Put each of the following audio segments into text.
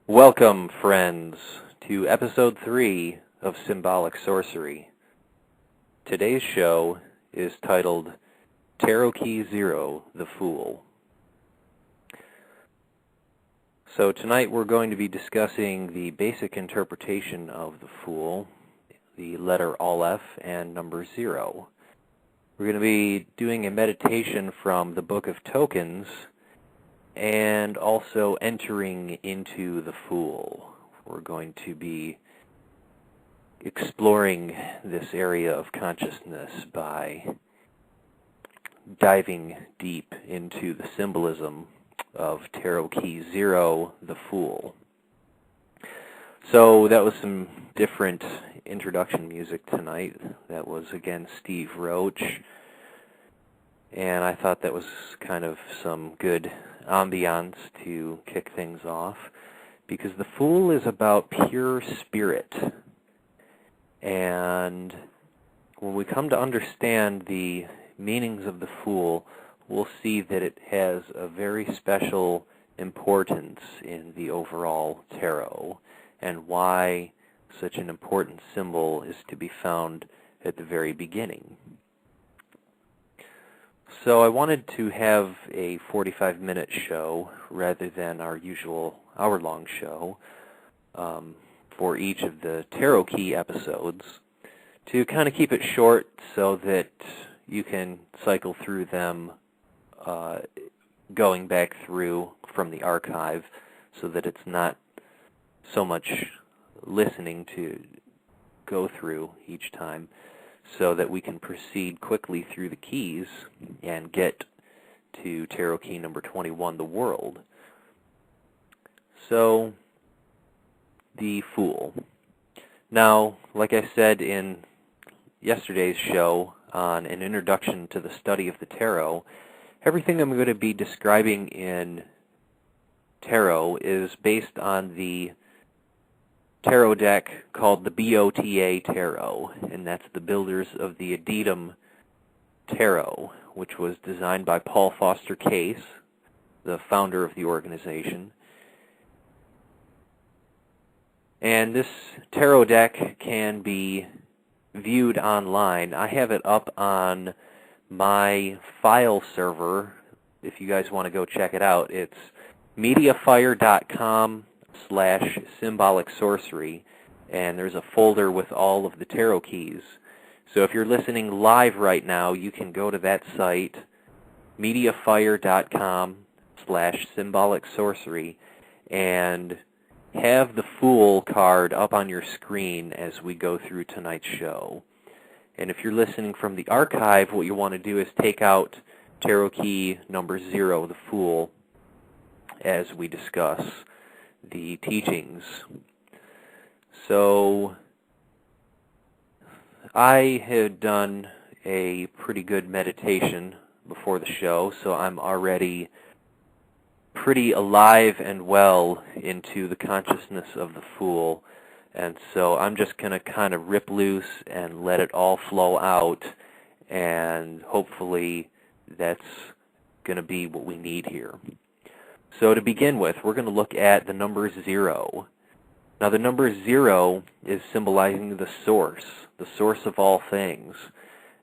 Welcome, friends, to Episode 3 of Symbolic Sorcery. Today's show is titled Tarot Key 0, The Fool. So tonight we're going to be discussing the basic interpretation of the Fool, the letter Aleph, and number 0. We're going to be doing a meditation from the Book of Tokens, and also entering into the Fool. We're going to be exploring this area of consciousness by diving deep into the symbolism of Tarot Key 0, the Fool. So that was some different introduction music tonight. That was, again, Steve Roach. And I thought that was kind of some good ambiance to kick things off, because the Fool is about pure spirit. And when we come to understand the meanings of the Fool, we'll see that it has a very special importance in the overall tarot, and why such an important symbol is to be found at the very beginning. So I wanted to have a 45-minute show rather than our usual hour-long show for each of the Tarot Key episodes, to kind of keep it short so that you can cycle through them going back through from the archive, so that it's not so much listening to go through each time, so that we can proceed quickly through the keys and get to Tarot Key number 21, the World. So, the Fool. Now, like I said in yesterday's show on an introduction to the study of the tarot, everything I'm going to be describing in tarot is based on the tarot deck called the BOTA Tarot, and that's the builders of the Adytum Tarot, which was designed by Paul Foster Case, the founder of the organization. And this tarot deck can be viewed online. I have it up on my file server. If you guys want to go check it out, it's mediafire.com/symbolic sorcery, and there's a folder with all of the tarot keys. So if you're listening live right now, you can go to that site, mediafire.com/symbolic sorcery, and have the Fool card up on your screen as we go through tonight's show. And if you're listening from the archive, what you want to do is take out Tarot Key number 0, the Fool, as we discuss the teachings. So I had done a pretty good meditation before the show, so I'm already pretty alive and well into the consciousness of the Fool, and so I'm just going to kind of rip loose and let it all flow out, and hopefully that's going to be what we need here. So to begin with, we're going to look at the number 0. Now the number 0 is symbolizing the source of all things,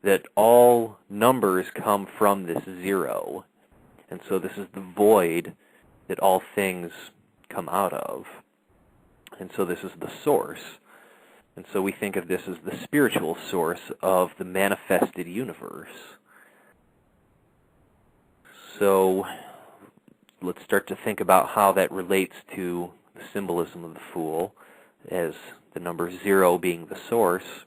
that all numbers come from this 0. And so this is the void that all things come out of. And so this is the source. And so we think of this as the spiritual source of the manifested universe. So let's start to think about how that relates to the symbolism of the Fool, as the number 0 being the source.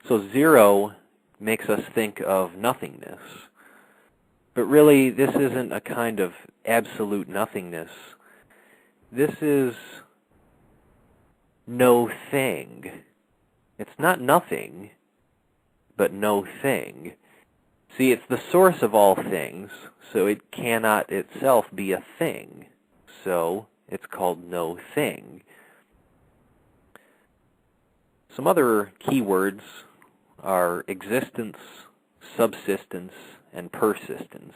So 0 makes us think of nothingness. But really, this isn't a kind of absolute nothingness. This is no thing. It's not nothing, but no thing. See, it's the source of all things, so it cannot itself be a thing. So it's called no thing. Some other keywords are existence, subsistence, and persistence.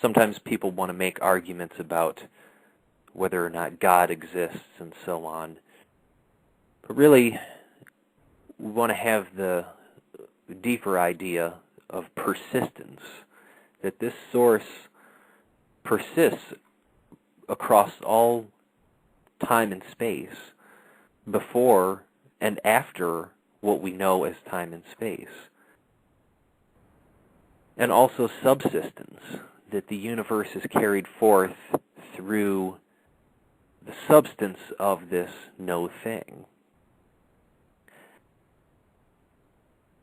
Sometimes people want to make arguments about whether or not God exists and so on. But really, we want to have the deeper idea of persistence, that this source persists across all time and space, before and after what we know as time and space. And also subsistence, that the universe is carried forth through the substance of this no thing.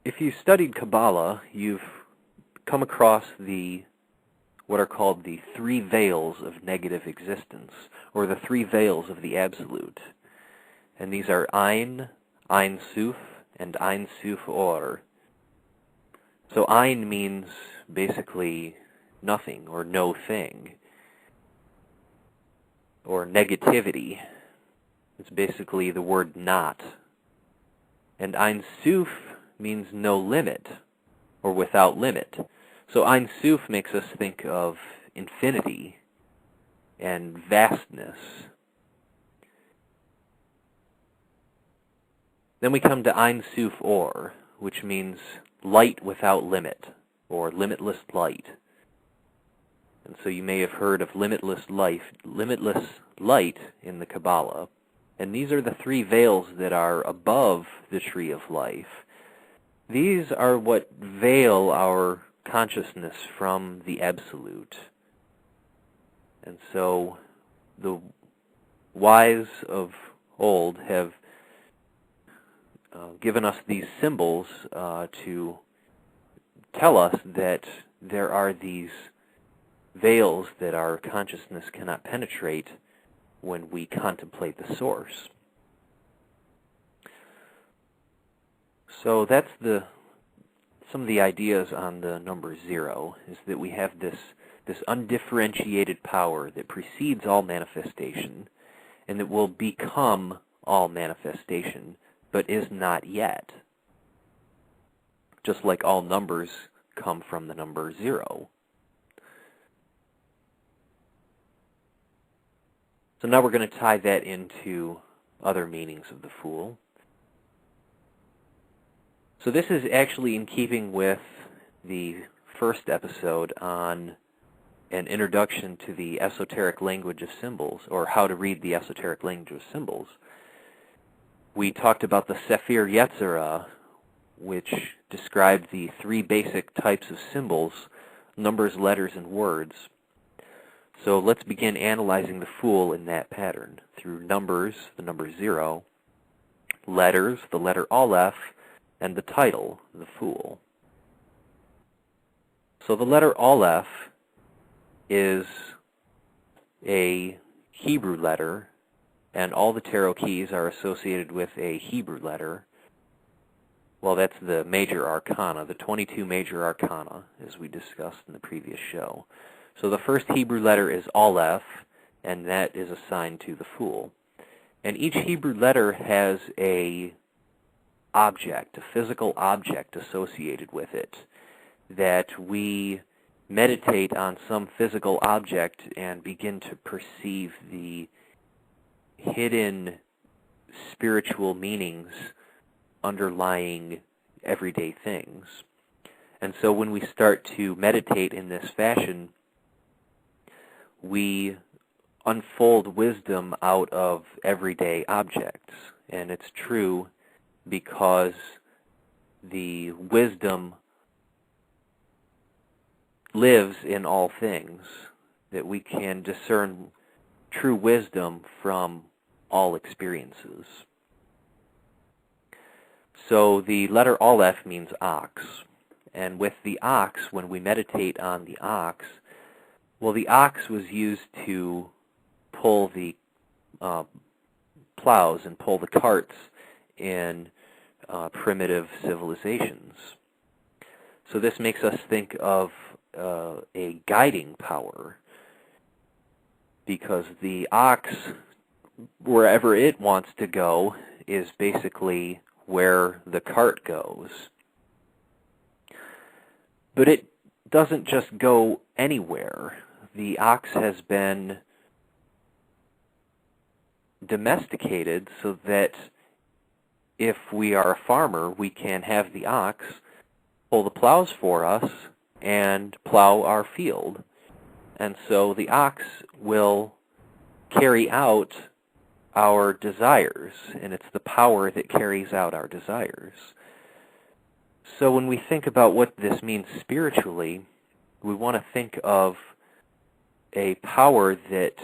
If you studied Kabbalah, you've come across what are called the three veils of negative existence, or the three veils of the Absolute. And these are Ain, Ain Suph, and Ain Suph Aur. So Ain means basically nothing, or no thing, or negativity. It's basically the word not. And Ain Suph means no limit, or without limit. So Ain Suph makes us think of infinity and vastness. Then we come to Ain Suph Aur, which means light without limit, or limitless light. And so you may have heard of limitless light in the Kabbalah. And these are the three veils that are above the tree of life. These are what veil our consciousness from the Absolute. And so the wise of old have given us these symbols to tell us that there are these veils that our consciousness cannot penetrate when we contemplate the source. So that's some of the ideas on the number 0, is that we have this undifferentiated power that precedes all manifestation, and that will become all manifestation, but is not yet. Just like all numbers come from the number 0. So now we're going to tie that into other meanings of the Fool. So this is actually in keeping with the first episode on an introduction to the esoteric language of symbols, or how to read the esoteric language of symbols. We talked about the Sepher Yetzirah, which described the 3 basic types of symbols: numbers, letters, and words. So let's begin analyzing the Fool in that pattern, through numbers, the number 0, letters, the letter Aleph, and the title, the Fool. So the letter Aleph is a Hebrew letter, and all the tarot keys are associated with a Hebrew letter. Well, that's the major arcana, the 22 major arcana, as we discussed in the previous show. So the first Hebrew letter is Aleph, and that is assigned to the Fool. And each Hebrew letter has a object, a physical object associated with it, that we meditate on some physical object and begin to perceive the hidden spiritual meanings underlying everyday things. And so when we start to meditate in this fashion, we unfold wisdom out of everyday objects. And it's true because the wisdom lives in all things, that we can discern true wisdom from all experiences. So the letter Aleph means ox. And with the ox, when we meditate on the ox, well, the ox was used to pull the plows and pull the carts in primitive civilizations. So this makes us think of a guiding power, because the ox, wherever it wants to go, is basically where the cart goes. But it doesn't just go anywhere. The ox has been domesticated so that if we are a farmer, we can have the ox pull the plows for us and plow our field. And so the ox will carry out our desires, and it's the power that carries out our desires. So when we think about what this means spiritually, we want to think of a power that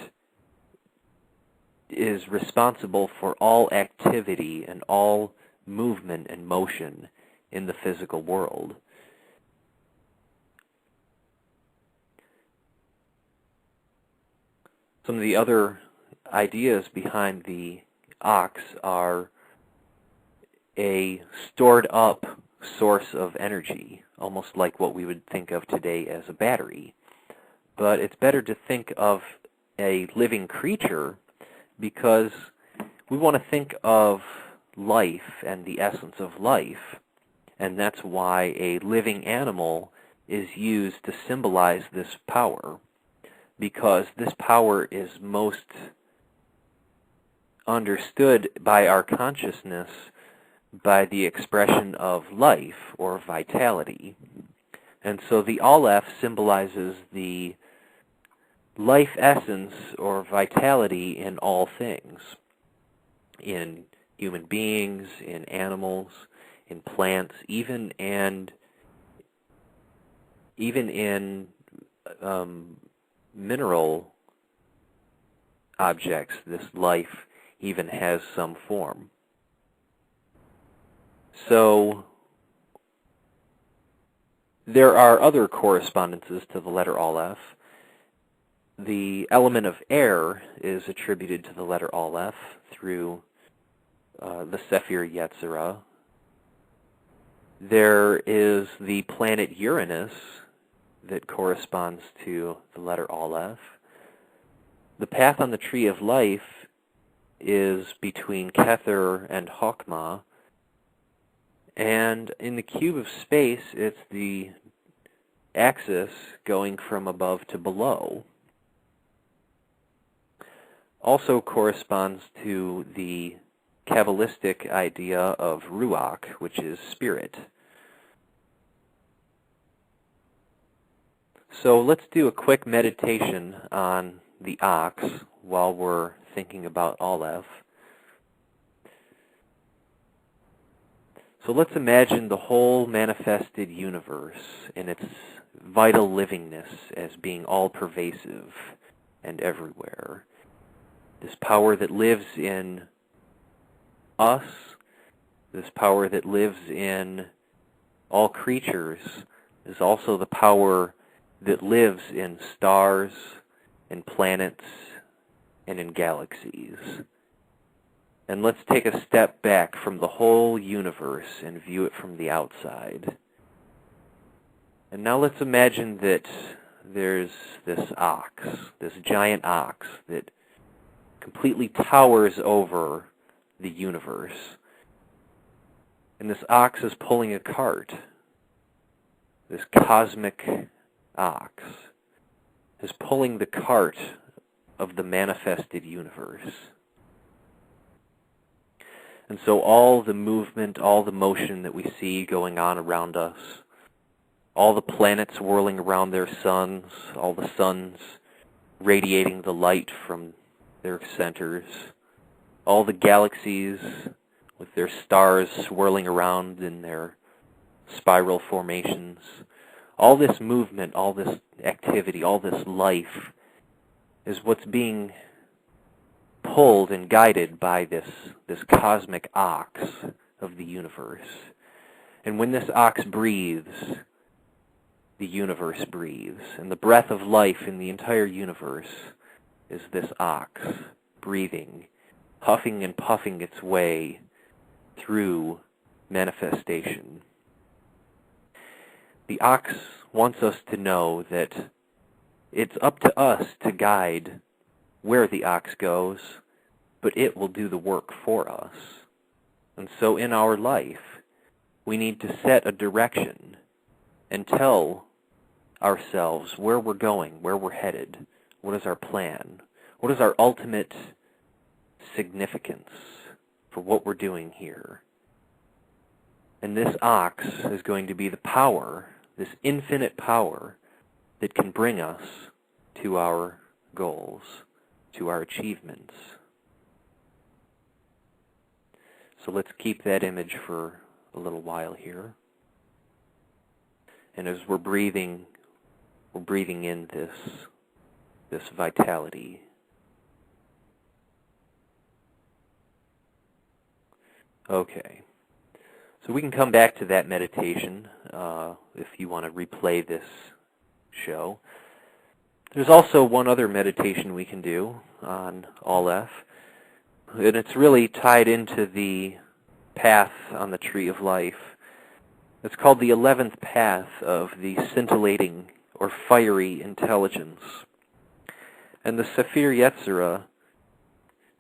is responsible for all activity and all movement and motion in the physical world. Some of the other ideas behind the ox are a stored up source of energy, almost like what we would think of today as a battery. But it's better to think of a living creature because we want to think of life and the essence of life, and that's why a living animal is used to symbolize this power, because this power is most understood by our consciousness by the expression of life or vitality. And so the Aleph symbolizes the life essence or vitality in all things, in human beings, in animals, in plants, even in mineral objects. This life even has some form. So there are other correspondences to the letter Aleph. The element of air is attributed to the letter Aleph through the Sepher Yetzirah. There is the planet Uranus that corresponds to the letter Aleph. The path on the tree of life is between Kether and Chokmah, and in the cube of space it's the axis going from above to below. Also corresponds to the Kabbalistic idea of Ruach, which is spirit. So let's do a quick meditation on the ox while we're thinking about Aleph. So let's imagine the whole manifested universe in its vital livingness as being all-pervasive and everywhere. This power that lives in us, this power that lives in all creatures, is also the power that lives in stars, in planets, and in galaxies. And let's take a step back from the whole universe and view it from the outside. And now let's imagine that there's this ox, this giant ox that completely towers over the universe. And this ox is pulling a cart. This cosmic ox is pulling the cart of the manifested universe. And so all the movement, all the motion that we see going on around us, all the planets whirling around their suns, all the suns radiating the light from their centers, all the galaxies with their stars swirling around in their spiral formations, all this movement, all this activity, all this life is what's being pulled and guided by this cosmic ox of the universe. And when this ox breathes, the universe breathes. And the breath of life in the entire universe is this ox breathing, huffing and puffing its way through manifestation. The ox wants us to know that it's up to us to guide where the ox goes, but it will do the work for us. And so in our life, we need to set a direction and tell ourselves where we're going, where we're headed, what is our plan, what is our ultimate significance for what we're doing here. And this ox is going to be the power, this infinite power, that can bring us to our goals, to our achievements. So let's keep that image for a little while here. And as we're breathing in this vitality. Okay. So we can come back to that meditation if you want to replay this show. There's also one other meditation we can do on Aleph, and it's really tied into the path on the Tree of Life. It's called the 11th path of the scintillating or fiery intelligence. And the Sepher Yetzirah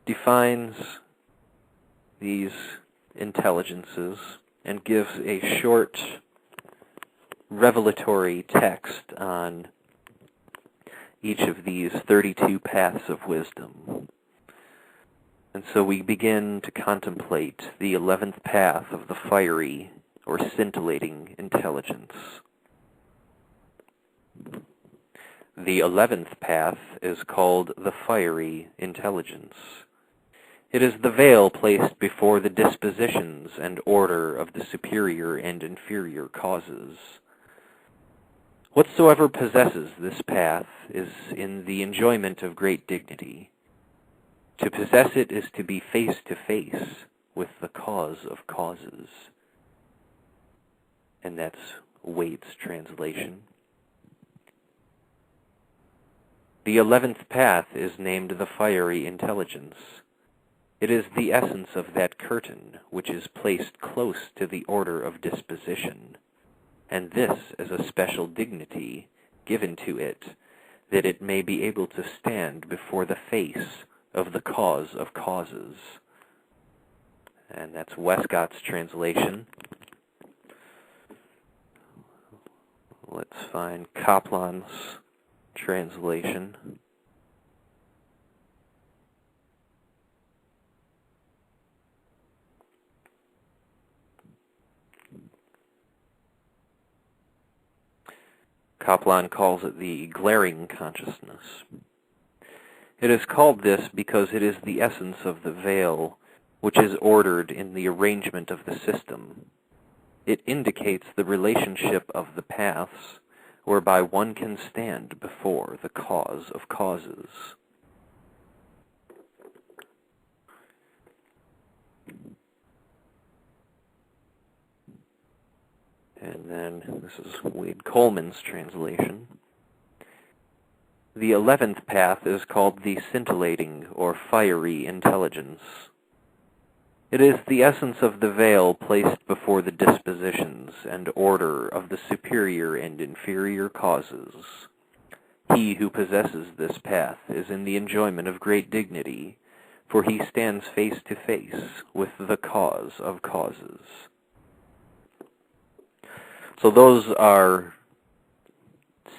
defines these intelligences and gives a short revelatory text on each of these 32 paths of wisdom. And so we begin to contemplate the 11th path of the fiery or scintillating intelligence. The 11th path is called the fiery intelligence. It is the veil placed before the dispositions and order of the superior and inferior causes. Whatsoever possesses this path is in the enjoyment of great dignity. To possess it is to be face to face with the cause of causes. And that's Waite's translation. The 11th path is named the fiery intelligence. It is the essence of that curtain which is placed close to the order of disposition, and this is a special dignity given to it, that it may be able to stand before the face of the cause of causes. And that's Westcott's translation. Let's find Kaplan's translation. Kaplan calls it the glaring consciousness. It is called this because it is the essence of the veil, which is ordered in the arrangement of the system. It indicates the relationship of the paths, whereby one can stand before the cause of causes. And then this is Wade Coleman's translation. The 11th path is called the scintillating or fiery intelligence. It is the essence of the veil placed before the dispositions and order of the superior and inferior causes. He who possesses this path is in the enjoyment of great dignity, for he stands face to face with the cause of causes. So those are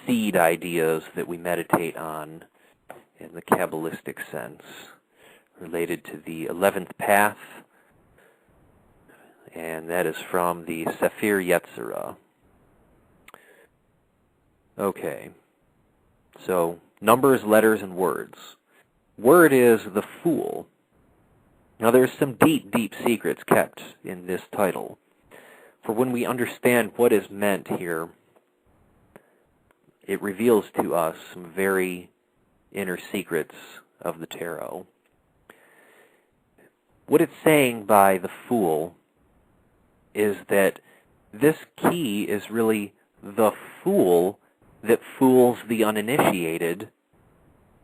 seed ideas that we meditate on in the Kabbalistic sense, related to the 11th path, and that is from the Sepher Yetzirah. Okay, so numbers, letters, and words. Word is the fool. Now there's some deep, deep secrets kept in this title. For when we understand what is meant here, it reveals to us some very inner secrets of the tarot. What it's saying by the fool is that this key is really the fool that fools the uninitiated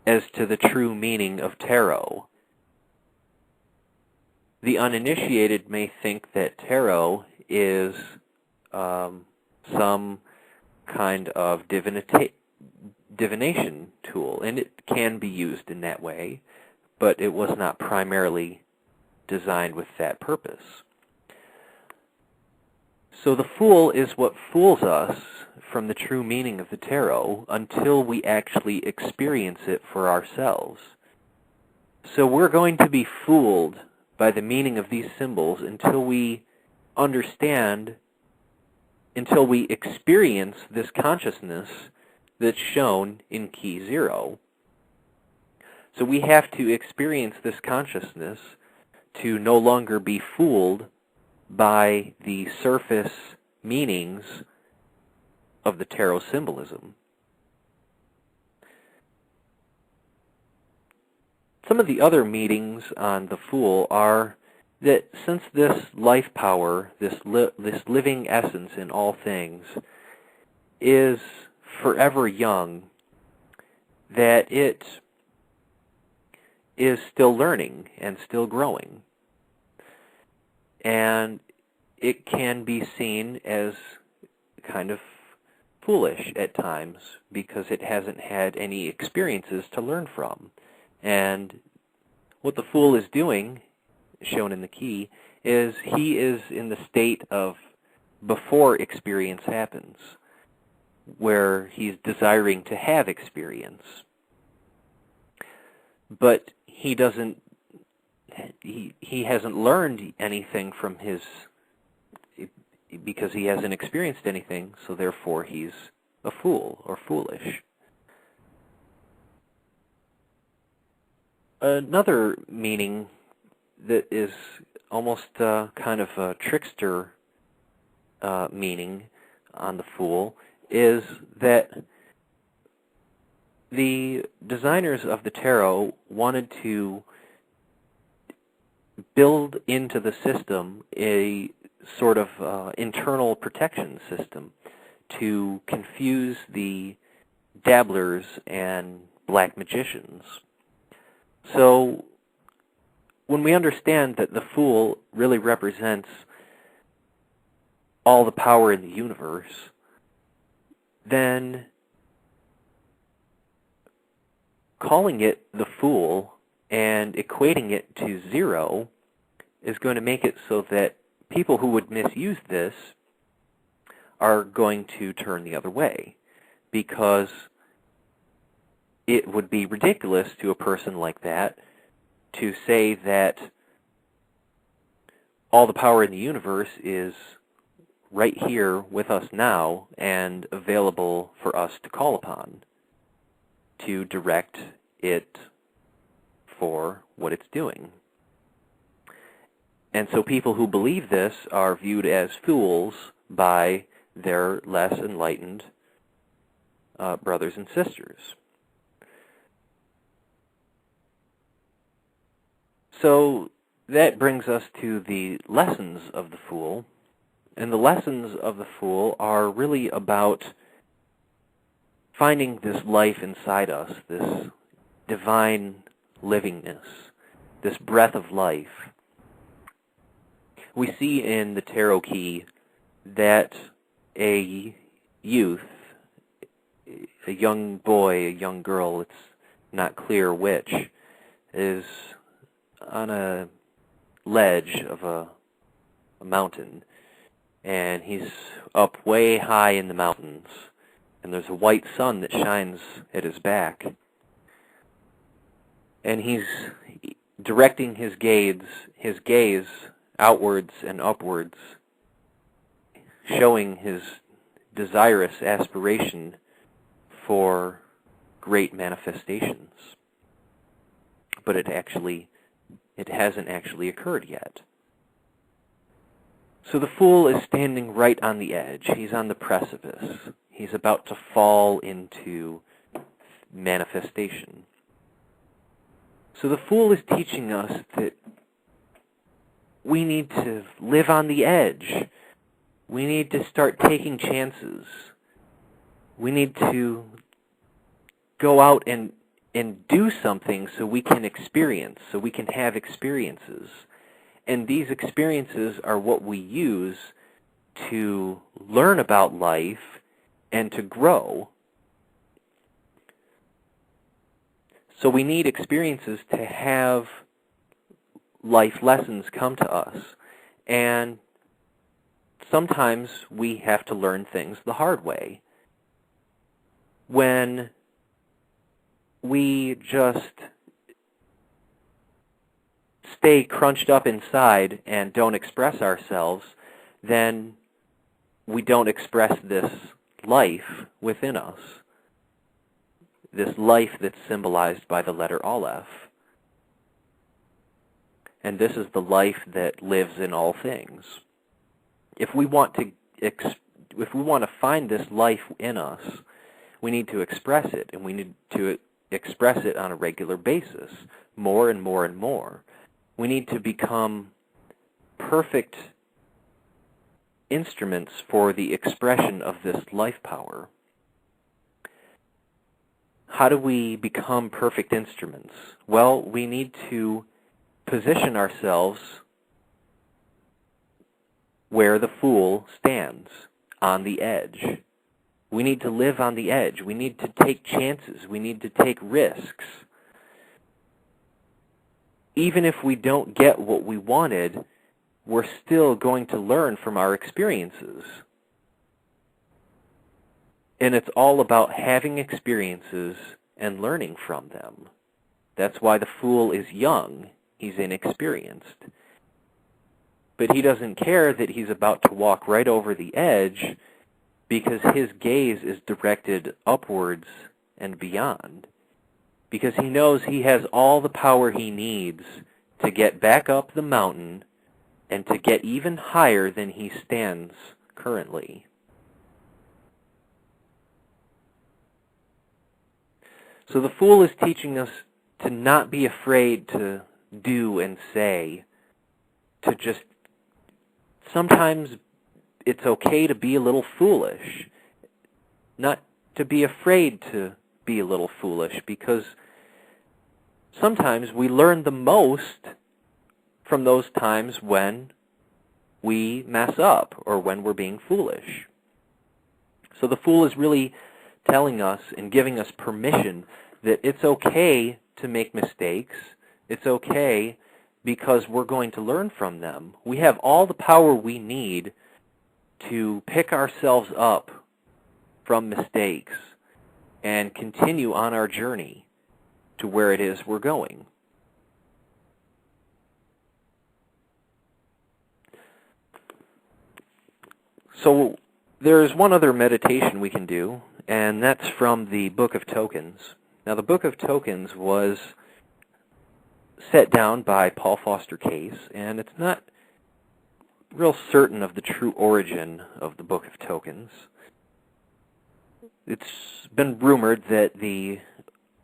as to the true meaning of tarot. The uninitiated may think that tarot is some kind of divination tool, and it can be used in that way, but it was not primarily designed with that purpose. So the fool is what fools us from the true meaning of the tarot until we actually experience it for ourselves. So we're going to be fooled by the meaning of these symbols until we understand, until we experience this consciousness that's shown in key 0. So we have to experience this consciousness to no longer be fooled by the surface meanings of the tarot symbolism. Some of the other meanings on the Fool are that since this life power, this living essence in all things, is forever young, that it is still learning and still growing. And it can be seen as kind of foolish at times because it hasn't had any experiences to learn from. And what the Fool is doing, shown in the key, is he is in the state of before experience happens, where he's desiring to have experience. But he doesn't, he hasn't learned anything from his, because he hasn't experienced anything, so therefore he's a fool or foolish. Another meaning that is almost kind of a trickster meaning on the Fool is that the designers of the tarot wanted to build into the system a sort of internal protection system to confuse the dabblers and black magicians. So when we understand that the Fool really represents all the power in the universe, then calling it the Fool and equating it to 0 is going to make it so that people who would misuse this are going to turn the other way, because it would be ridiculous to a person like that to say that all the power in the universe is right here with us now and available for us to call upon to direct it for what it's doing. And so people who believe this are viewed as fools by their less enlightened brothers and sisters. So that brings us to the lessons of the Fool. And the lessons of the Fool are really about finding this life inside us, this divine livingness, this breath of life. We see in the tarot key that a youth, a young boy, a young girl, it's not clear which, is on a ledge of a mountain, and he's up way high in the mountains, and there's a white sun that shines at his back, and he's directing his gaze outwards and upwards, showing his desirous aspiration for great manifestations. But it hasn't actually occurred yet. So the Fool is standing right on the edge. He's on the precipice. He's about to fall into manifestation. So the Fool is teaching us that we need to live on the edge. We need to start taking chances. We need to go out and do something so we can experience, so we can have experiences. And these experiences are what we use to learn about life and to grow. So we need experiences to have life lessons come to us. And sometimes we have to learn things the hard way. When we just stay crunched up inside and don't express ourselves, then we don't express this life within us, this life that's symbolized by the letter Aleph. And this is the life that lives in all things. If we want to find this life in us, we need to express it, and we need to express it on a regular basis, more and more and more. We need to become perfect instruments for the expression of this life power. How do we become perfect instruments? Well, we need to position ourselves where the fool stands, on the edge. We need to live on the edge. We need to take chances. We need to take risks. Even if we don't get what we wanted, we're still going to learn from our experiences. And it's all about having experiences and learning from them. That's why the fool is young. He's inexperienced. But he doesn't care that he's about to walk right over the edge, because his gaze is directed upwards and beyond. Because he knows he has all the power he needs to get back up the mountain and to get even higher than he stands currently. So the fool is teaching us to not be afraid to do and say, to just, sometimes it's okay to be a little foolish, not to be afraid to be a little foolish, because sometimes we learn the most from those times when we mess up or when we're being foolish. So the fool is really telling us and giving us permission that it's okay to make mistakes. It's okay because we're going to learn from them. We have all the power we need to pick ourselves up from mistakes and continue on our journey to where it is we're going. So there's one other meditation we can do, and that's from the Book of Tokens. Now, the Book of Tokens was set down by Paul Foster Case, and it's not real certain of the true origin of the Book of Tokens. It's been rumored that the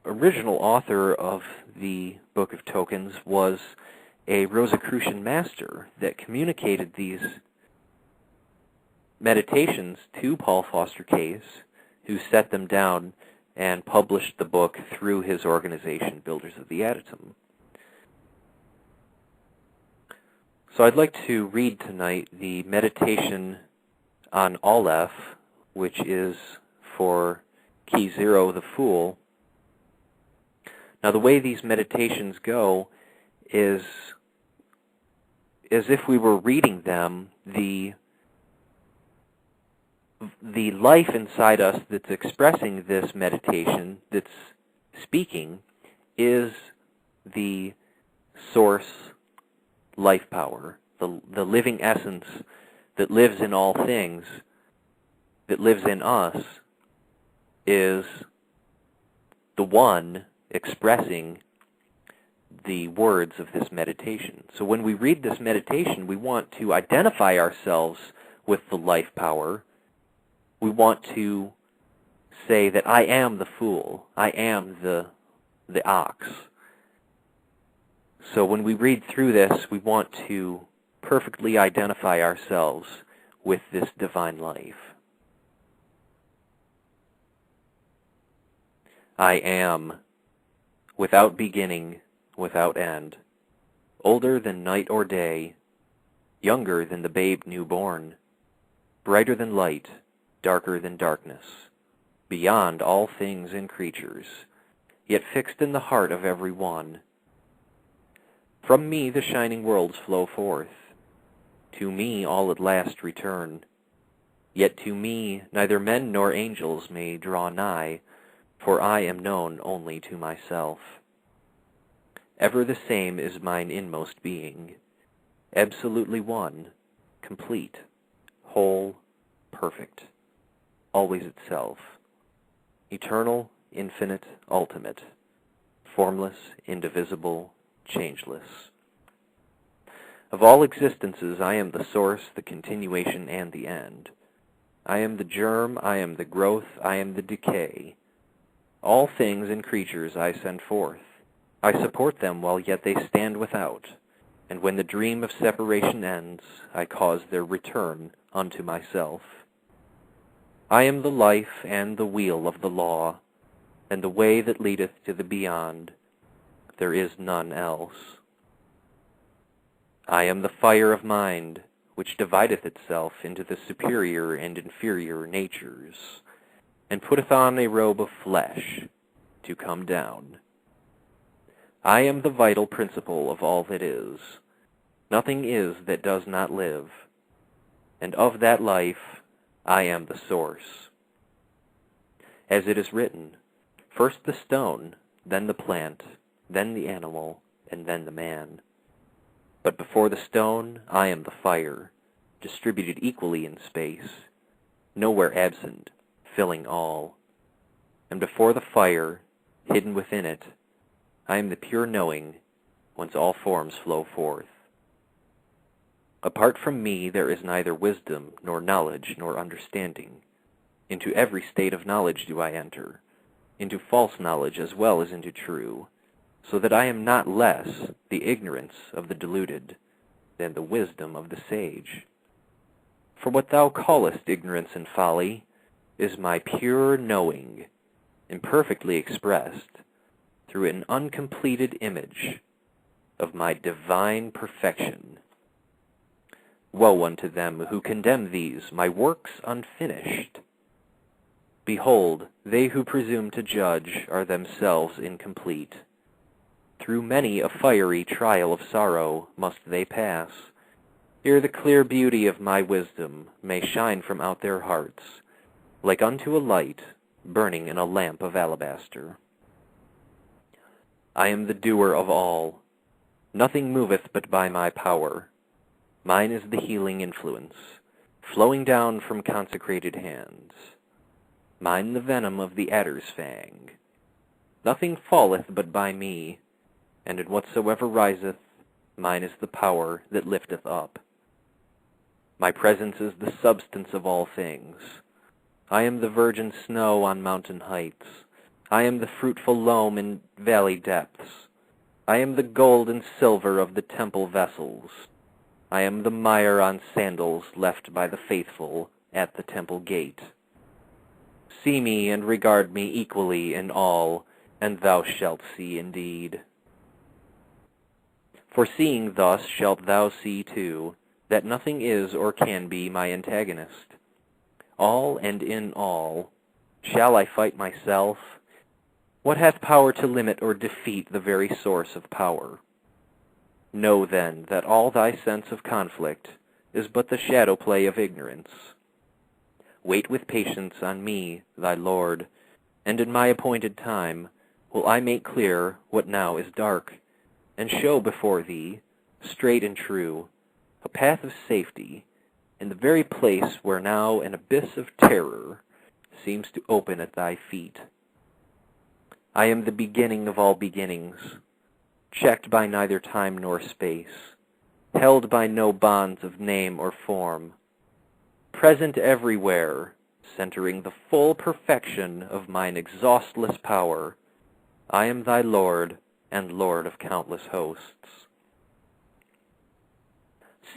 original author of the Book of Tokens was a Rosicrucian master that communicated these meditations to Paul Foster Case, who set them down and published the book through his organization, Builders of the Adytum. So I'd like to read tonight the meditation on Aleph, which is for Key 0, the Fool. Now the way these meditations go is as if we were reading them, the life inside us that's expressing this meditation, that's speaking, is the source life power, the living essence that lives in all things, that lives in us, is the one expressing the words of this meditation. So when we read this meditation, we want to identify ourselves with the life power. We want to say that I am the fool, I am the ox. So when we read through this, we want to perfectly identify ourselves with this divine life. I am, without beginning, without end, older than night or day, younger than the babe newborn, brighter than light, darker than darkness, beyond all things and creatures, yet fixed in the heart of every one. From me the shining worlds flow forth, to me all at last return, yet to me neither men nor angels may draw nigh, for I am known only to myself. Ever the same is mine inmost being, absolutely one, complete, whole, perfect, always itself, eternal, infinite, ultimate, formless, indivisible, changeless. Of all existences, I am the source, the continuation, and the end. I am the germ, I am the growth, I am the decay. All things and creatures I send forth. I support them while yet they stand without, and when the dream of separation ends, I cause their return unto myself. I am the life and the wheel of the law, and the way that leadeth to the beyond. There is none else. I am the fire of mind, which divideth itself into the superior and inferior natures, and putteth on a robe of flesh to come down. I am the vital principle of all that is. Nothing is that does not live, and of that life I am the source. As it is written, first the stone, then the plant, then the animal, and then the man. But before the stone I am the fire, distributed equally in space, nowhere absent, filling all. And before the fire, hidden within it, I am the pure knowing, whence all forms flow forth. Apart from me there is neither wisdom, nor knowledge, nor understanding. Into every state of knowledge do I enter, into false knowledge as well as into true, so that I am not less the ignorance of the deluded than the wisdom of the sage. For what thou callest ignorance and folly is my pure knowing, imperfectly expressed through an uncompleted image of my divine perfection. Woe unto them who condemn these, my works unfinished. Behold, they who presume to judge are themselves incomplete. Through many a fiery trial of sorrow must they pass, ere the clear beauty of my wisdom may shine from out their hearts, like unto a light burning in a lamp of alabaster. I am the doer of all. Nothing moveth but by my power. Mine is the healing influence, flowing down from consecrated hands. Mine the venom of the adder's fang. Nothing falleth but by me, and in whatsoever riseth, mine is the power that lifteth up. My presence is the substance of all things. I am the virgin snow on mountain heights. I am the fruitful loam in valley depths. I am the gold and silver of the temple vessels. I am the mire on sandals left by the faithful at the temple gate. See me and regard me equally in all, and thou shalt see indeed. For seeing thus shalt thou see too, that nothing is or can be my antagonist. All and in all, shall I fight myself? What hath power to limit or defeat the very source of power? Know then that all thy sense of conflict is but the shadow play of ignorance. Wait with patience on me, thy Lord, and in my appointed time will I make clear what now is dark, and show before thee, straight and true, a path of safety, in the very place where now an abyss of terror seems to open at thy feet. I am the beginning of all beginnings, checked by neither time nor space, held by no bonds of name or form, present everywhere, centering the full perfection of mine exhaustless power. I am thy Lord, and Lord of countless hosts.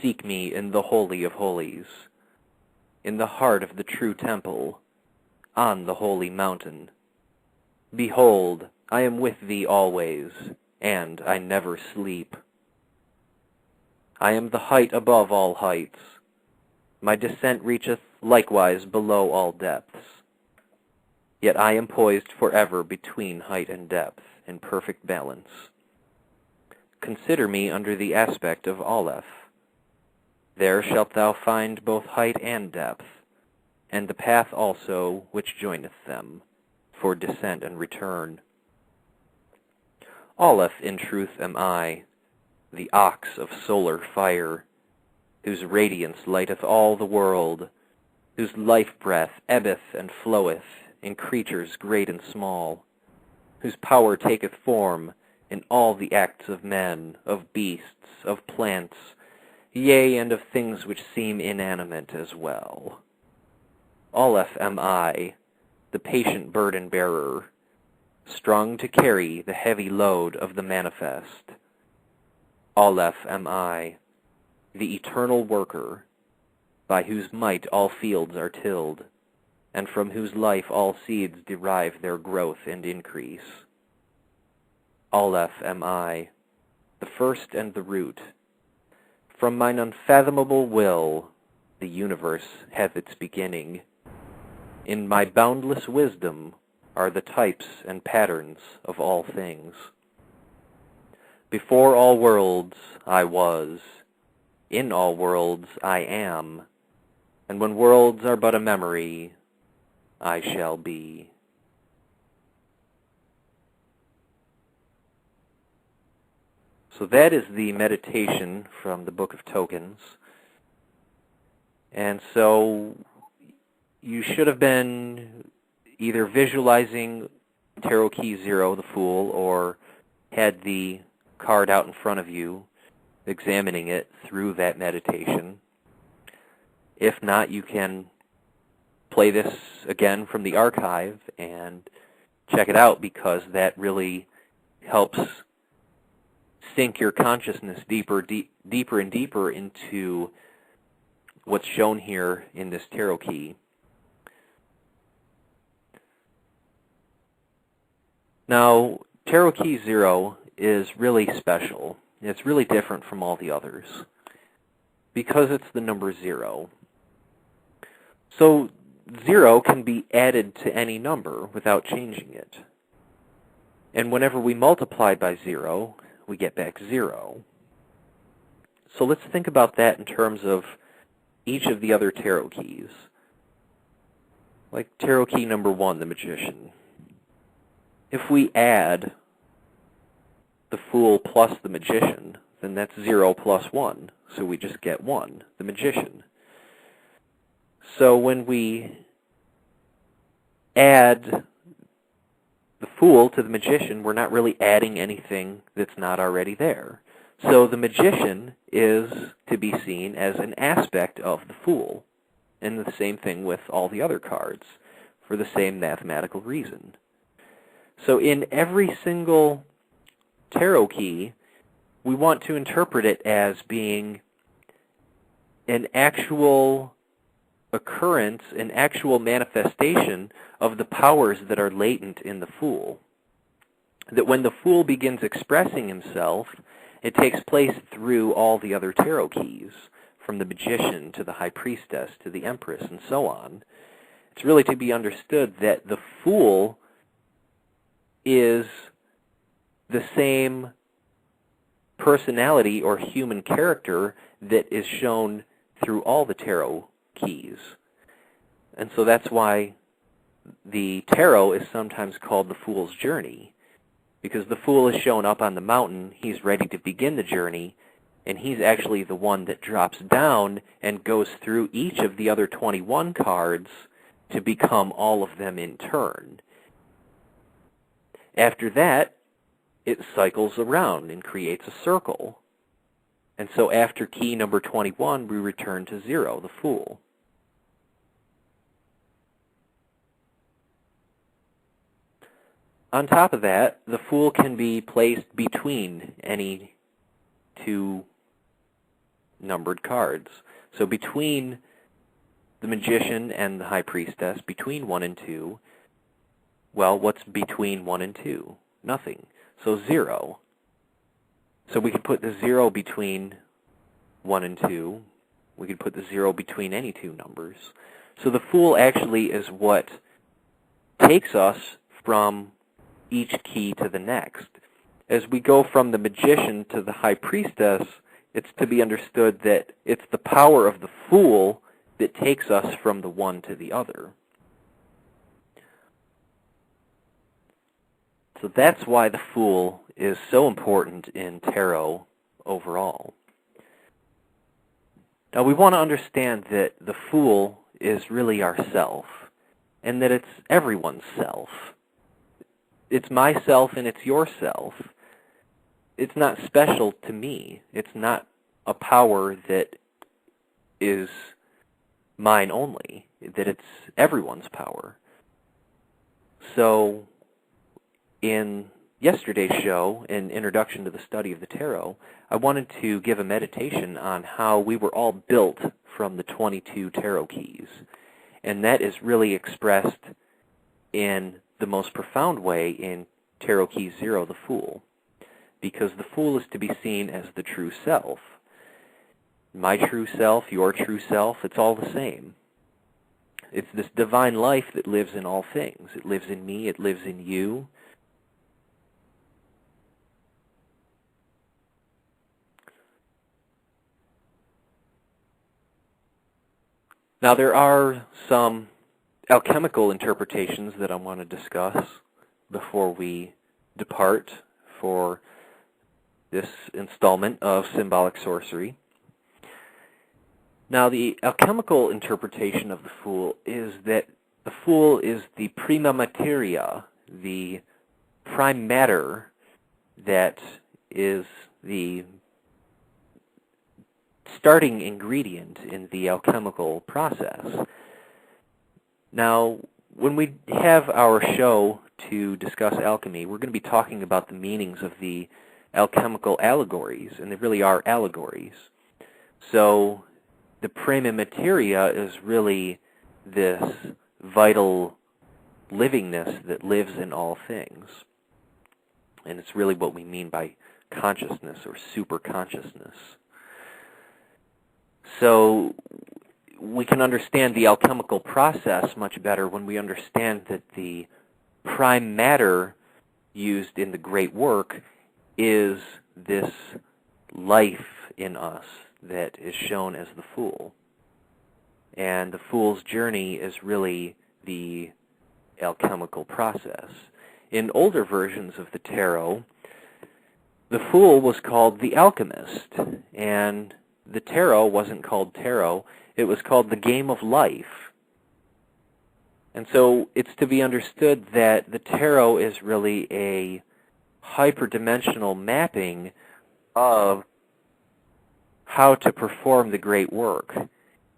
Seek me in the Holy of Holies, in the heart of the true temple, on the holy mountain. Behold, I am with thee always, and I never sleep. I am the height above all heights. My descent reacheth likewise below all depths. Yet I am poised forever between height and depth, in perfect balance. Consider me under the aspect of Aleph. There shalt thou find both height and depth, and the path also which joineth them, for descent and return. Aleph in truth am I, the ox of solar fire, whose radiance lighteth all the world, whose life-breath ebbeth and floweth in creatures great and small, whose power taketh form in all the acts of men, of beasts, of plants, yea, and of things which seem inanimate as well. Aleph am I, the patient burden-bearer, strong to carry the heavy load of the manifest. Aleph am I, the eternal worker, by whose might all fields are tilled, and from whose life all seeds derive their growth and increase. Aleph am I, the first and the root. From mine unfathomable will, the universe hath its beginning. In my boundless wisdom are the types and patterns of all things. Before all worlds I was, in all worlds I am, and when worlds are but a memory, I shall be. So that is the meditation from the Book of Tokens. And so you should have been either visualizing Tarot Key 0, the Fool, or had the card out in front of you, examining it through that meditation. If not, you can play this again from the archive and check it out, because that really helps sink your consciousness deeper and deeper into what's shown here in this tarot key. Now, Tarot Key 0 is really special. It's really different from all the others because it's the number 0. So 0 can be added to any number without changing it. And whenever we multiply by 0, we get back 0. So let's think about that in terms of each of the other tarot keys. Like Tarot Key number 1, the Magician. If we add the Fool plus the Magician, then that's 0 plus 1. So we just get 1, the Magician. So when we add the Fool to the Magician, we're not really adding anything that's not already there. So the Magician is to be seen as an aspect of the Fool. And the same thing with all the other cards, for the same mathematical reason. So in every single tarot key, we want to interpret it as being an actual occurrence, an actual manifestation of the powers that are latent in the Fool. That when the Fool begins expressing himself, it takes place through all the other tarot keys, from the Magician to the High Priestess to the Empress and so on. It's really to be understood that the Fool is the same personality or human character that is shown through all the tarot keys. And so that's why the tarot is sometimes called the Fool's Journey, because the Fool is shown up on the mountain, he's ready to begin the journey, and he's actually the one that drops down and goes through each of the other 21 cards to become all of them in turn. After that, it cycles around and creates a circle. And so after key number 21, we return to 0, the Fool. On top of that, the Fool can be placed between any two numbered cards. So between the Magician and the High Priestess, between 1 and 2, well, what's between 1 and 2? Nothing. So 0. So we could put the 0 between 1 and 2. We could put the 0 between any two numbers. So the Fool actually is what takes us from each key to the next. As we go from the Magician to the High Priestess, it's to be understood that it's the power of the Fool that takes us from the one to the other. So that's why the Fool is so important in tarot overall. Now we want to understand that the Fool is really ourself, and that it's everyone's self. It's myself and it's yourself. It's not special to me. It's not a power that is mine only, that it's everyone's power. So in yesterday's show, an introduction to the study of the tarot, I wanted to give a meditation on how we were all built from the 22 tarot keys. And that is really expressed in the most profound way in Tarot Key 0, the Fool. Because the Fool is to be seen as the true self. My true self, your true self, it's all the same. It's this divine life that lives in all things. It lives in me, it lives in you. Now there are some alchemical interpretations that I want to discuss before we depart for this installment of Symbolic Sorcery. Now the alchemical interpretation of the Fool is that the Fool is the Prima Materia, the prime matter that is the starting ingredient in the alchemical process. Now, when we have our show to discuss alchemy, we're going to be talking about the meanings of the alchemical allegories, and they really are allegories. So, the Prima Materia is really this vital livingness that lives in all things. And it's really what we mean by consciousness or superconsciousness. So we can understand the alchemical process much better when we understand that the prime matter used in the great work is this life in us that is shown as the Fool. And the Fool's journey is really the alchemical process. In older versions of the tarot, the Fool was called the Alchemist, and the tarot wasn't called tarot, it was called the game of life. And so it's to be understood that the tarot is really a hyperdimensional mapping of how to perform the great work.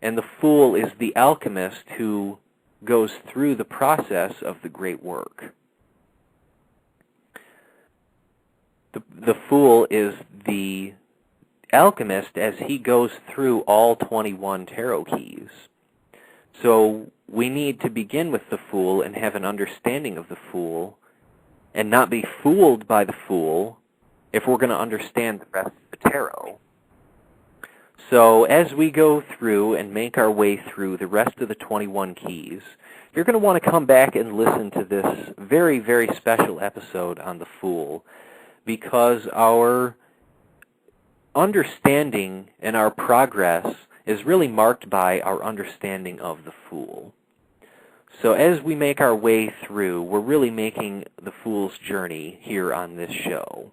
And the Fool is the alchemist who goes through the process of the great work. The Fool is the alchemist as he goes through all 21 tarot keys. So we need to begin with the Fool and have an understanding of the Fool and not be fooled by the Fool if we're going to understand the rest of the tarot. So as we go through and make our way through the rest of the 21 keys, you're going to want to come back and listen to this very, very special episode on the Fool, because our understanding and our progress is really marked by our understanding of the Fool. So as we make our way through, we're really making the Fool's journey here on this show.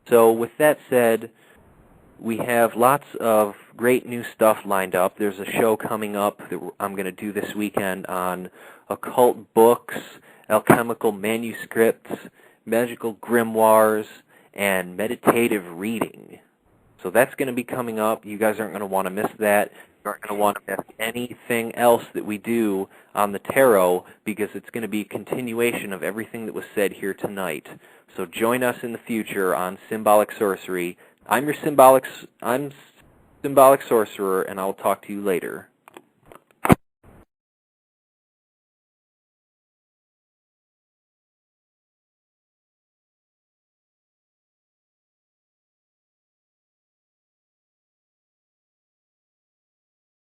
So with that said, we have lots of great new stuff lined up. There's a show coming up that I'm going to do this weekend on occult books, alchemical manuscripts, magical grimoires, and meditative reading. So that's going to be coming up. You guys aren't going to want to miss that. You aren't going to want to miss anything else that we do on the tarot, because it's going to be a continuation of everything that was said here tonight. So join us in the future on Symbolic Sorcery. I'm Symbolic Sorcerer, and I'll talk to you later.